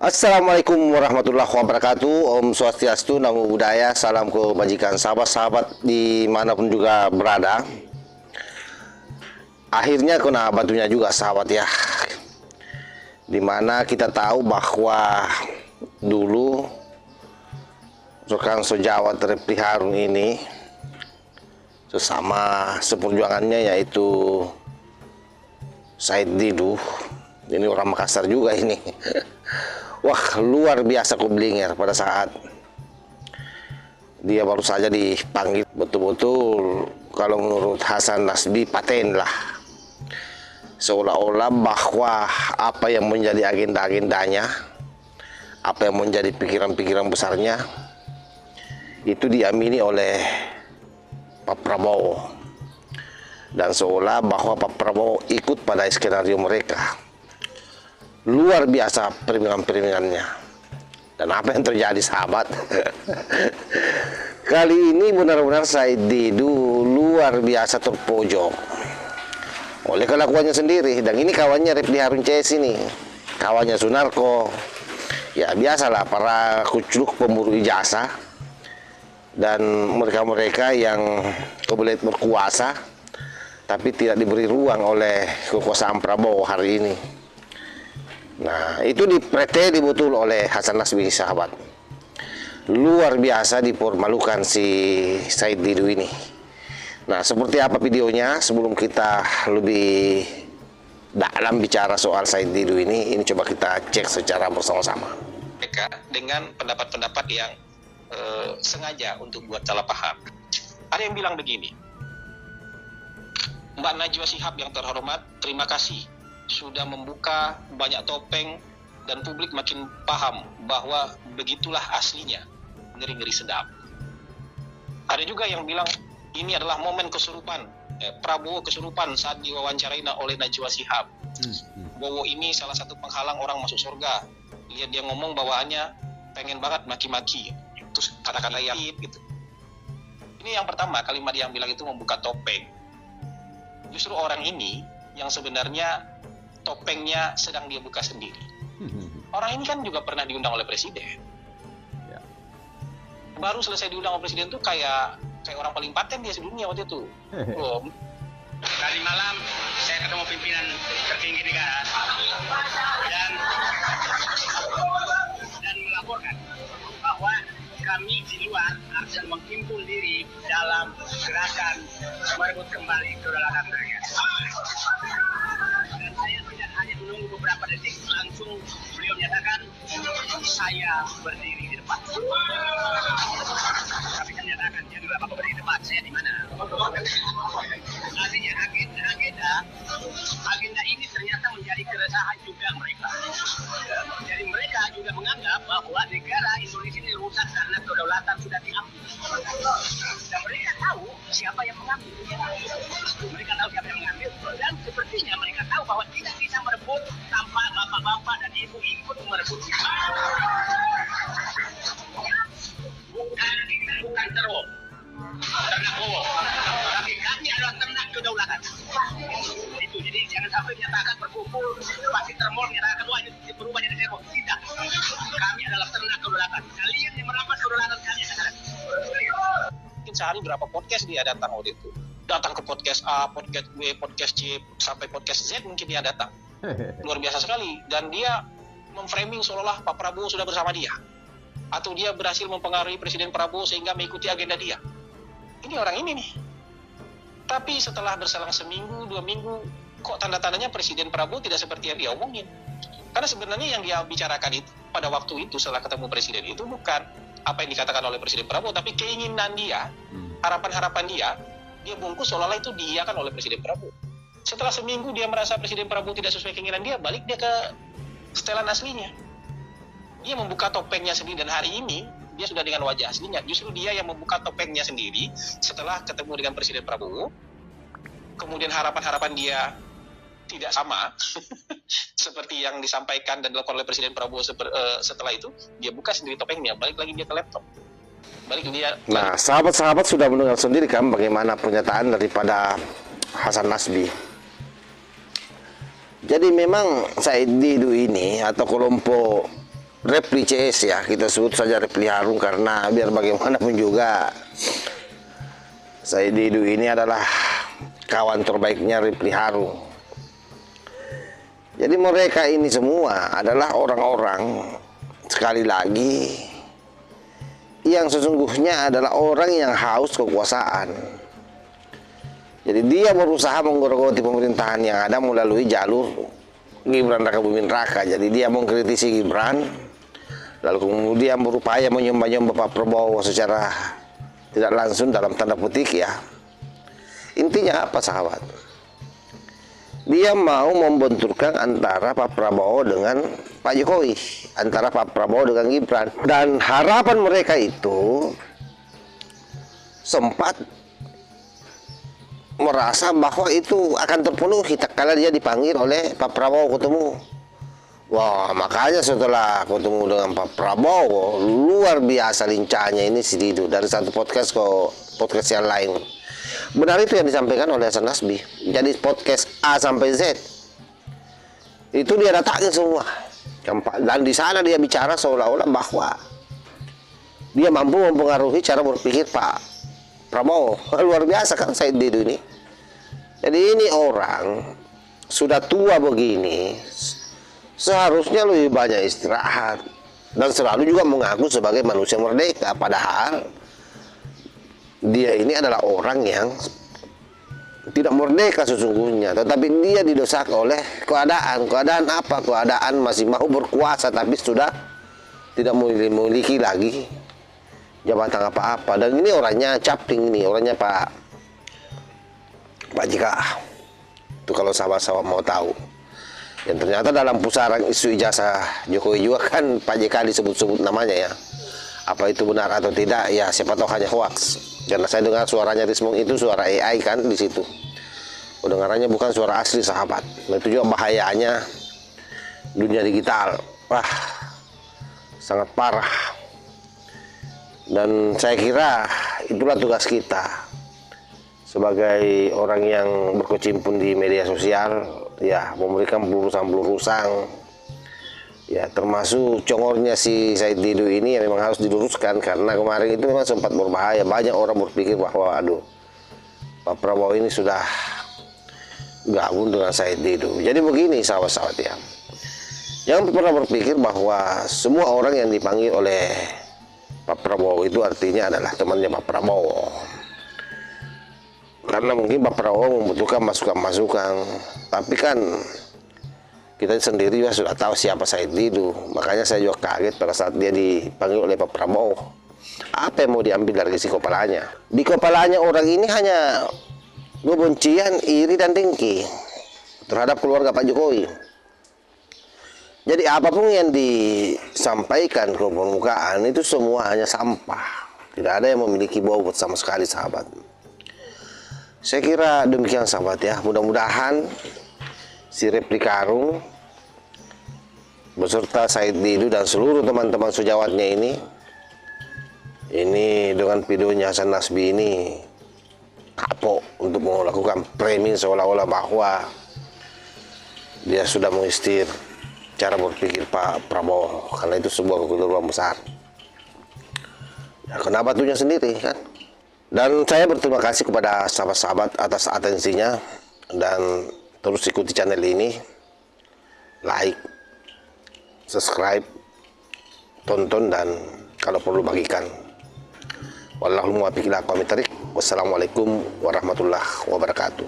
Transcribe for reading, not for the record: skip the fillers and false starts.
Assalamualaikum warahmatullahi wabarakatuh. Om Swastiastu, Namo Buddhaya, salam kebajikan sahabat-sahabat dimanapun juga berada. Akhirnya kena batunya juga sahabat ya. Dimana kita tahu bahwa dulu rekan sejawa Refdy Harun ini sesama seperjuangannya yaitu Said Didu. Ini orang Makassar juga ini. Wah, luar biasa Kublinger pada saat dia baru saja dipanggil. Betul-betul kalau menurut Hasan Nasbi paten lah. Seolah-olah bahwa apa yang menjadi agenda-agendanya, apa yang menjadi pikiran-pikiran besarnya, itu diamini oleh Pak Prabowo. Dan seolah bahwa Pak Prabowo ikut pada skenario mereka. Luar biasa permainan-permainannya. Dan apa yang terjadi sahabat? Kali ini benar-benar Said Didu luar biasa terpojok oleh kelakuannya sendiri. Dan ini kawannya Refdy Harun CS ini, kawannya Sunarko. Ya biasalah para kucluk pemburu ijazah dan mereka-mereka yang kebelet berkuasa tapi tidak diberi ruang oleh kekuasaan Prabowo hari ini. Nah, itu dipreteli betul oleh Hasan Nasbi sahabat. Luar biasa dipermalukan si Said Didu ini. Nah, seperti apa videonya sebelum kita lebih dalam bicara soal Said Didu ini coba kita cek secara bersama-sama. Dengan pendapat-pendapat yang sengaja untuk buat salah paham. Ada yang bilang begini, Mbak Najwa Shihab yang terhormat, terima kasih sudah membuka banyak topeng dan publik makin paham bahwa begitulah aslinya, ngeri-ngeri sedap. Ada juga yang bilang ini adalah momen kesurupan, Prabowo kesurupan saat diwawancarain oleh Najwa Shihab. Bowo ini salah satu penghalang orang masuk surga. Lihat dia ngomong bawaannya pengen banget maki-maki, terus kata-kata yang gitu. Ini yang pertama, kalimat yang bilang itu membuka topeng. Justru orang ini yang sebenarnya topengnya sedang dia buka sendiri. Orang ini kan juga pernah diundang oleh presiden. Baru selesai diundang oleh presiden tuh kayak orang paling paten dia sebelumnya waktu itu. Tadi malam saya ketemu pimpinan tertinggi negara dan melaporkan bahwa kami di luar akan menghimpun diri dalam gerakan merebut kembali kedaulatan rakyat. Dan saya tidak hanya menunggu beberapa detik, langsung beliau menyatakan saya berdiri di depan. Tapi saya menyatakan dia juga bapak berdiri di depan, saya di mana? Artinya agenda ini ternyata menjadi keresahan juga mereka. Jadi mereka juga menganggap bahwa negara Indonesia ini rusak karena kedaulatan sudah diambil. Dan mereka tahu siapa yang mengambil. Mereka tahu siapa yang mengambil. Dan sepertinya mereka tahu bahwa tidak bisa merebut tanpa bapak-bapak dan ibu ikut merebutnya. Bukan teror, ternak bowo, tapi kami adalah ternak kedaulatan. Itu jadi jangan sampai menyatakan berkumpul pasti termol menyatakan wah ini berubah jadi teror. Tidak, kami adalah ternak kedaulatan. Kalian yang merampas kedaulatan kalian sekarang. Mungkin sehari berapa podcast dia datang waktu itu. Datang ke podcast A, podcast B, podcast C, sampai podcast Z mungkin dia datang. Luar biasa sekali. Dan dia memframing seolah-olah Pak Prabowo sudah bersama dia. Atau dia berhasil mempengaruhi Presiden Prabowo sehingga mengikuti agenda dia. Ini orang ini nih. Tapi setelah berselang seminggu, 2 minggu, kok tanda-tandanya Presiden Prabowo tidak seperti yang dia omongin. Karena sebenarnya yang dia bicarakan itu pada waktu itu setelah ketemu Presiden itu bukan apa yang dikatakan oleh Presiden Prabowo, tapi keinginan dia, harapan-harapan dia bungkus seolah-olah itu diiyakan oleh Presiden Prabowo. Setelah seminggu dia merasa Presiden Prabowo tidak sesuai keinginan dia, balik dia ke setelan aslinya. Dia membuka topengnya sendiri dan hari ini dia sudah dengan wajah aslinya. Justru dia yang membuka topengnya sendiri setelah ketemu dengan Presiden Prabowo. Kemudian harapan-harapan dia tidak sama seperti yang disampaikan dan dilakukan oleh Presiden Prabowo setelah itu. Dia buka sendiri topengnya, balik lagi dia ke laptop. Nah, sahabat-sahabat sudah mendengar sendiri kan bagaimana pernyataan daripada Hasan Nasbi. Jadi memang Said Didu ini atau kelompok Repli CS ya, kita sebut saja Repli Harun karena biar bagaimanapun juga Said Didu ini adalah kawan terbaiknya Repli Harun. Jadi mereka ini semua adalah orang-orang, sekali lagi, yang sesungguhnya adalah orang yang haus kekuasaan. Jadi dia berusaha menggerogoti pemerintahan yang ada melalui jalur Gibran Raka Buming Raka. Jadi dia mengkritisi Gibran, lalu kemudian berupaya menyembah-nyembah Pak Prabowo secara tidak langsung dalam tanda petik ya. Intinya apa sahabat? Dia mau membenturkan antara Pak Prabowo dengan Pak Jokowi, antara Pak Prabowo dengan Gibran. Dan harapan mereka itu sempat merasa bahwa itu akan terpenuhi kalau dia dipanggil oleh Pak Prabowo ketemu. Wah, makanya setelah ketemu dengan Pak Prabowo, luar biasa lincahnya ini si Didu dari satu podcast ke podcast yang lain. Benar itu yang disampaikan oleh Hasan Nasbi. Jadi podcast A sampai Z itu dia datangin semua. Dan di sana dia bicara seolah-olah bahwa dia mampu mempengaruhi cara berpikir Pak Prabowo. Luar biasa kan Said Didu ini. Jadi ini orang sudah tua begini, seharusnya lebih banyak istirahat dan selalu juga mengaku sebagai manusia merdeka, padahal dia ini adalah orang yang tidak merdeka sesungguhnya, tetapi dia didesak oleh keadaan. Keadaan apa? Keadaan masih mau berkuasa tapi sudah tidak memiliki lagi jabatan apa-apa. Dan ini orangnya capting, ini orangnya Pak JK. Itu kalau sahabat-sahabat mau tahu. Dan ternyata dalam pusaran isu ijazah Jokowi juga kan Pak JK disebut-sebut namanya ya. Apa itu benar atau tidak? Ya siapa tahu hanya hoax. Karena saya dengar suaranya Rismong itu suara AI kan di situ. Kedengarannya bukan suara asli sahabat. Nah, itu juga bahayanya dunia digital. Wah, sangat parah. Dan saya kira itulah tugas kita sebagai orang yang berkecimpung di media sosial, ya memberikan pelurusan-pelurusan, ya termasuk congornya si Said Didu ini yang memang harus diluruskan karena kemarin itu memang sempat berbahaya. Banyak orang berpikir bahwa aduh, Pak Prabowo ini sudah gabung dengan Said Didu. Jadi begini sahabat-sahabat ya, jangan pernah berpikir bahwa semua orang yang dipanggil oleh Pak Prabowo itu artinya adalah temannya Pak Prabowo. Karena mungkin Pak Prabowo membutuhkan masukan-masukan, tapi kan kita sendiri juga sudah tahu siapa Said Didu. Makanya saya juga kaget pada saat dia dipanggil oleh Pak Prabowo. Apa yang mau diambil dari isi kepalanya? Di kepalanya orang ini hanya kebencian, iri, dan dengki terhadap keluarga Pak Jokowi. Jadi apapun yang disampaikan ke permukaan itu semua hanya sampah. Tidak ada yang memiliki bobot sama sekali sahabat. Saya kira demikian sahabat ya. Mudah-mudahan si Repli Harun beserta Said Didu dan seluruh teman-teman sejawatnya ini dengan videonya Hasan Nasbi ini kapok untuk melakukan framing seolah-olah bahwa dia sudah mengistir cara berpikir Pak Prabowo, karena itu sebuah kekeliruan besar. Ya, kenapa batunya sendiri kan? Dan saya berterima kasih kepada sahabat-sahabat atas atensinya, dan terus ikuti channel ini, like, subscribe, tonton, dan kalau perlu bagikan. Wallahul muwaffiq ila aqwamit thoriq. Wassalamualaikum warahmatullahi wabarakatuh.